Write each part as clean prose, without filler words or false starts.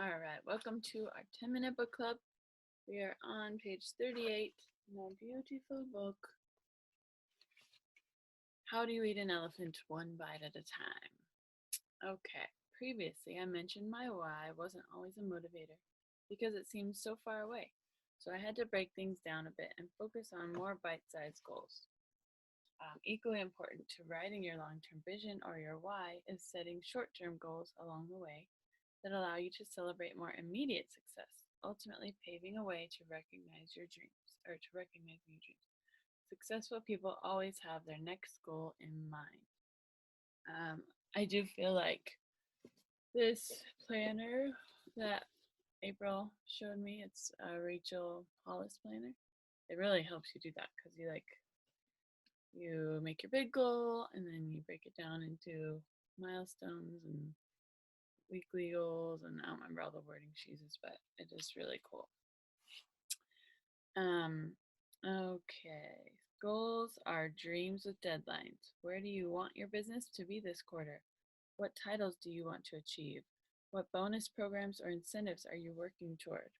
All right, welcome to our 10-minute book club. We are on page 38 in our beautiful book, How Do You Eat an Elephant One Bite at a Time? Okay, previously I mentioned my why wasn't always a motivator because it seemed so far away. So I had to break things down a bit and focus on more bite-sized goals. Equally important to writing your long-term vision or your why is setting short-term goals along the way that allow you to celebrate more immediate success, ultimately paving a way to recognize your dreams or to recognize new dreams. Successful people always have their next goal in mind. Um, I do feel like this planner that April showed me, it's a Rachel Hollis planner. It really helps you do that because you make your big goal and then you break it down into milestones and weekly goals, and I don't remember all the wording she uses, but it is really cool. Okay. Goals are dreams with deadlines. Where do you want your business to be this quarter? What titles do you want to achieve? What bonus programs or incentives are you working toward?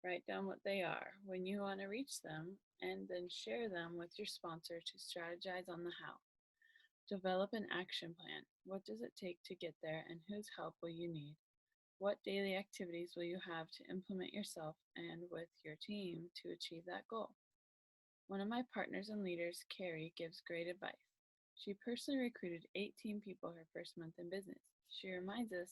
Write down what they are, when you want to reach them, and then share them with your sponsor to strategize on the how. Develop an action plan. What does it take to get there, and whose help will you need? What daily activities will you have to implement yourself and with your team to achieve that goal? One of my partners and leaders, Carrie, gives great advice. She personally recruited 18 people her first month in business. She reminds us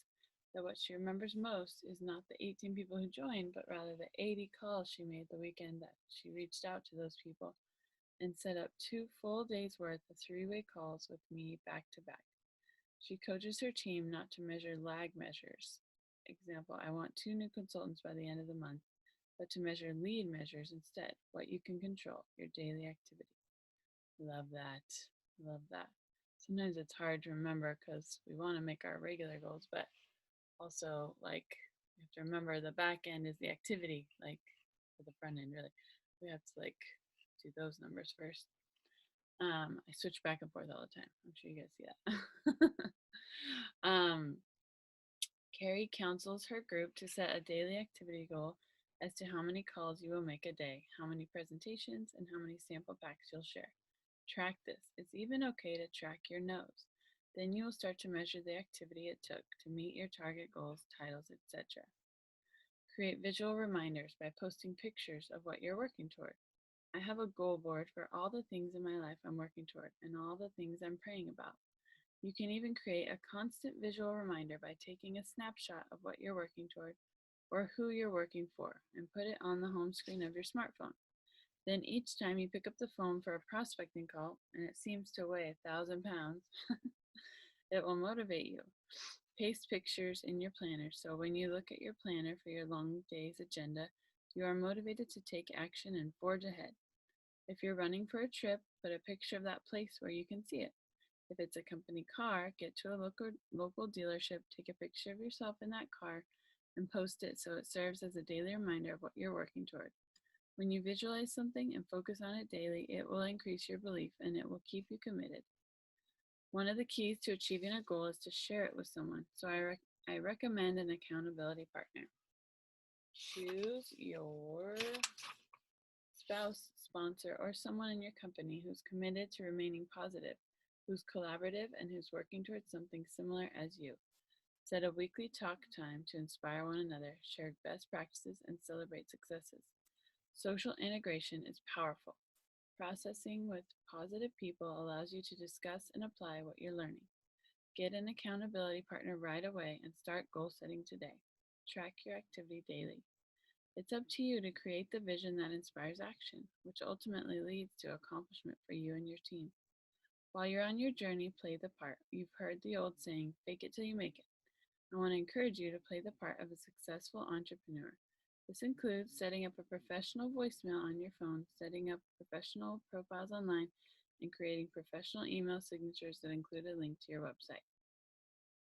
that what she remembers most is not the 18 people who joined, but rather the 80 calls she made the weekend that she reached out to those people and set up 2 full days worth of three-way calls with me back to back. She coaches her team not to measure lag measures. Example, I want 2 new consultants by the end of the month, but to measure lead measures instead, what you can control, your daily activity. Love that. Love that. Sometimes it's hard to remember because we want to make our regular goals, but also, like, you have to remember the back end is the activity, like, for the front end, really. We have to, like, do those numbers first. I switch back and forth all the time. I'm sure you guys see that. Carrie counsels her group to set a daily activity goal as to how many calls you will make a day, how many presentations, and how many sample packs you'll share. Track this. It's even okay to track your no's. Then you will start to measure the activity it took to meet your target goals, titles, etc. Create visual reminders by posting pictures of what you're working toward. I have a goal board for all the things in my life I'm working toward and all the things I'm praying about. You can even create a constant visual reminder by taking a snapshot of what you're working toward or who you're working for and put it on the home screen of your smartphone. Then each time you pick up the phone for a prospecting call and it seems to weigh 1,000 pounds, it will motivate you. Paste pictures in your planner so when you look at your planner for your long day's agenda, you are motivated to take action and forge ahead. If you're running for a trip, put a picture of that place where you can see it. If it's a company car, get to a local dealership, take a picture of yourself in that car, and post it so it serves as a daily reminder of what you're working toward. When you visualize something and focus on it daily, it will increase your belief and it will keep you committed. One of the keys to achieving a goal is to share it with someone, so I recommend an accountability partner. Choose your spouse, sponsor, or someone in your company who's committed to remaining positive, who's collaborative, and who's working towards something similar as you. Set a weekly talk time to inspire one another, share best practices, and celebrate successes. Social integration is powerful. Processing with positive people allows you to discuss and apply what you're learning. Get an accountability partner right away and start goal setting today. Track your activity daily. It's up to you to create the vision that inspires action, which ultimately leads to accomplishment for you and your team. While you're on your journey, play the part. You've heard the old saying, fake it till you make it. I want to encourage you to play the part of a successful entrepreneur. This includes setting up a professional voicemail on your phone, setting up professional profiles online, and creating professional email signatures that include a link to your website.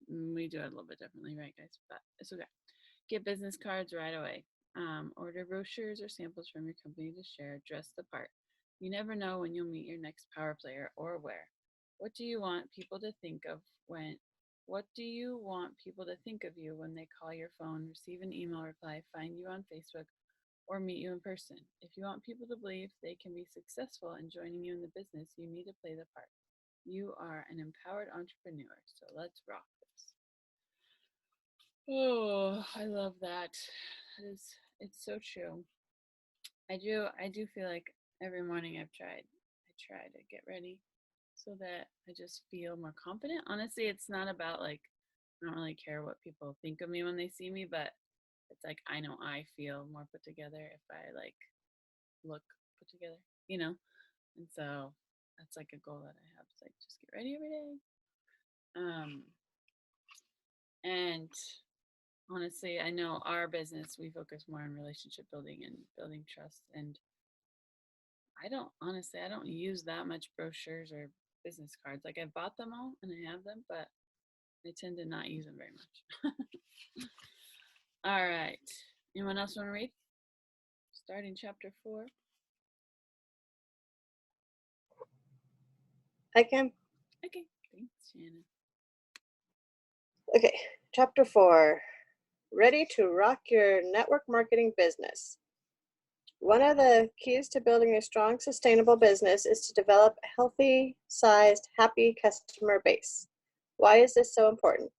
We do it a little bit differently, right, guys? But it's okay. Get business cards right away. Order brochures or samples from your company to share. Dress the part. You never know when you'll meet your next power player or where. What do you want people to think of when What do you want people to think of you when they call your phone, receive an email reply, find you on Facebook, or meet you in person? If you want people to believe they can be successful in joining you in the business, you need to play the part. You are an empowered entrepreneur, so let's rock this. Oh, I love that. It's so true. I do feel like every morning I try to get ready so that I just feel more confident. Honestly, it's not about like I don't really care what people think of me when they see me, but it's like I know I feel more put together if I like look put together, you know? And so that's like a goal that I have. It's like just get ready every day. Um and honestly, I know our business, we focus more on relationship building and building trust. And I don't use that much brochures or business cards. Like I bought them all and I have them, but I tend to not use them very much. All right. Anyone else want to read? Starting chapter 4. I can. Okay. Thanks, Shannon. Okay, chapter 4. Ready to rock your network marketing business. One of the keys to building a strong, sustainable business is to develop a healthy, sized, happy customer base. Why is this so important?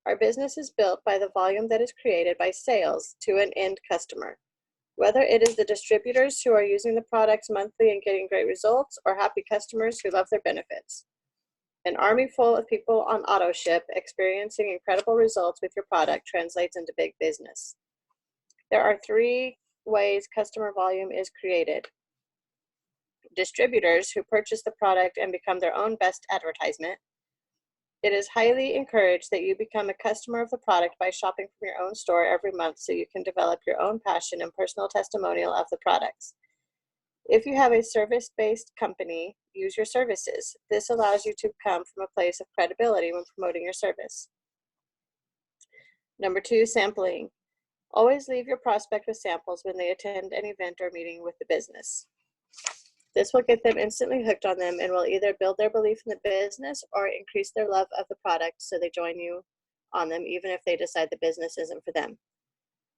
Our business is built by the volume that is created by sales to an end customer. Whether it is the distributors who are using the products monthly and getting great results, or happy customers who love their benefits. An army full of people on auto ship experiencing incredible results with your product translates into big business. There are 3 ways customer volume is created. Distributors who purchase the product and become their own best advertisement. It is highly encouraged that you become a customer of the product by shopping from your own store every month so you can develop your own passion and personal testimonial of the products. If you have a service-based company, use your services. This allows you to come from a place of credibility when promoting your service. Number 2, sampling. Always leave your prospect with samples when they attend an event or meeting with the business. This will get them instantly hooked on them and will either build their belief in the business or increase their love of the product so they join you on them even if they decide the business isn't for them.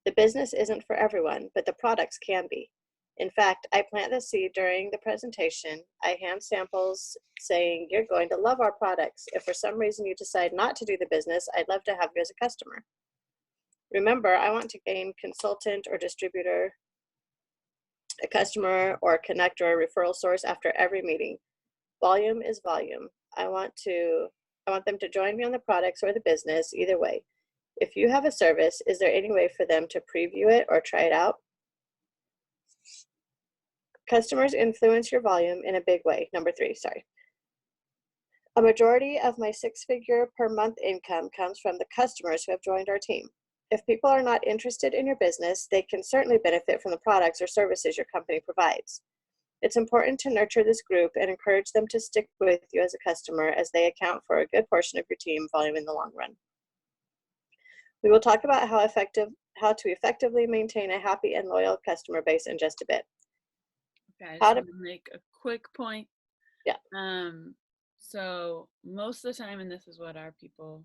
The business isn't for everyone, but the products can be. In fact, I plant the seed during the presentation. I hand samples saying, you're going to love our products. If for some reason you decide not to do the business, I'd love to have you as a customer. Remember, I want to gain consultant or distributor, a customer or connect or a referral source after every meeting. Volume is volume. I want them to join me on the products or the business, either way. If you have a service, is there any way for them to preview it or try it out? Customers influence your volume in a big way. Number 3, sorry. A majority of my 6-figure per month income comes from the customers who have joined our team. If people are not interested in your business, they can certainly benefit from the products or services your company provides. It's important to nurture this group and encourage them to stick with you as a customer as they account for a good portion of your team volume in the long run. We will talk about how to effectively maintain a happy and loyal customer base in just a bit. Okay, I just want to make a quick point. Yeah. So most of the time, and this is what our people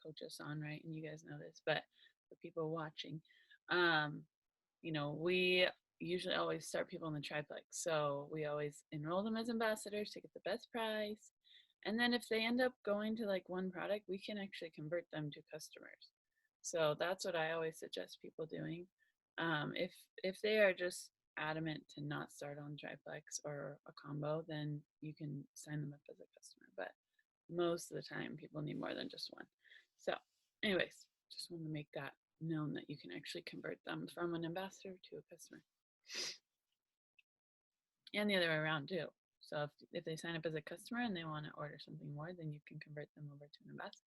coach us on, right? And you guys know this, but for people watching, we usually always start people in the triplex. So we always enroll them as ambassadors to get the best price. And then if they end up going to like one product, we can actually convert them to customers. So that's what I always suggest people doing. If they are just adamant to not start on triplex or a combo, then you can sign them up as a customer. But most of the time, people need more than just one. So, anyways, just want to make that known that you can actually convert them from an ambassador to a customer. And the other way around too. So if they sign up as a customer and they want to order something more, then you can convert them over to an ambassador.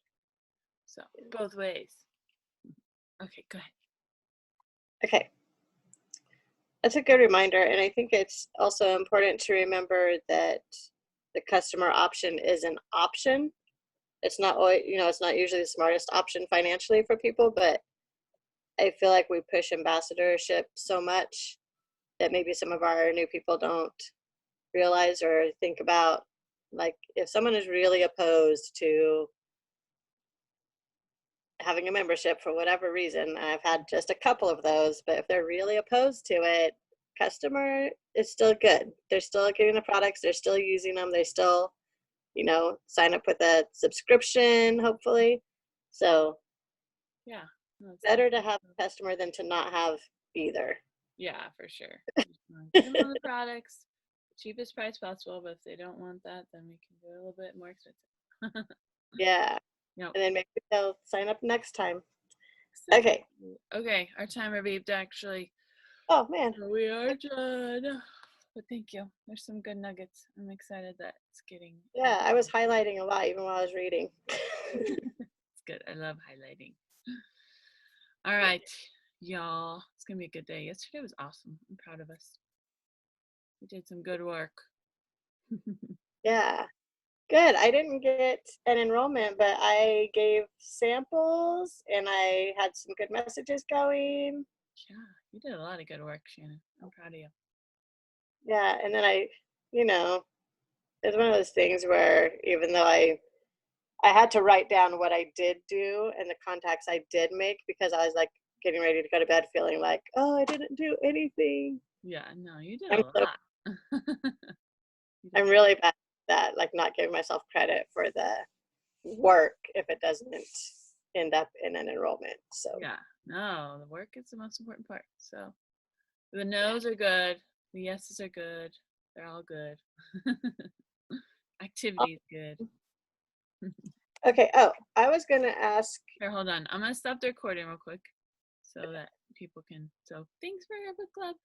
So both ways. Okay, go ahead. Okay. That's a good reminder. And I think it's also important to remember that the customer option is an option. It's not always, it's not usually the smartest option financially for people, but I feel like we push ambassadorship so much that maybe some of our new people don't realize or think about. Like if someone is really opposed to having a membership for whatever reason. I've had just a couple of those, but if they're really opposed to it, customer is still good. They're still getting the products, they're still using them, they still, sign up with a subscription, hopefully. So Yeah. No, it's better to definitely have so. a customer than to not have either. Yeah, for sure. Just wanna get them on the products, cheapest price possible, but if they don't want that, then we can do a little bit more expensive. Yeah. Yep. And then maybe they'll sign up next time. Okay. Exactly. Okay, our timer beeped actually. Oh man. So we are done. But thank you. There's some good nuggets. I'm excited that it's getting Yeah, I was highlighting a lot even while I was reading. it's good. I love highlighting. All right, y'all. It's gonna be a good day. Yesterday was awesome. I'm proud of us. We did some good work. Yeah. Good. I didn't get an enrollment, but I gave samples and I had some good messages going. Yeah, you did a lot of good work, Shannon. I'm proud of you. Yeah, and then you know, it's one of those things where even though I had to write down what I did do and the contacts I did make because I was like getting ready to go to bed feeling like, oh, I didn't do anything. Yeah, no, you did a I'm so lot. You did I'm really bad at that, like not giving myself credit for the work if it doesn't end up in an enrollment. So yeah, no, the work is the most important part. So the yeah. no's are good, the yeses are good, they're all good. Activity is good. Okay. Oh, I was gonna ask. Here, hold on. I'm gonna stop the recording real quick so that people can. So thanks for your book club.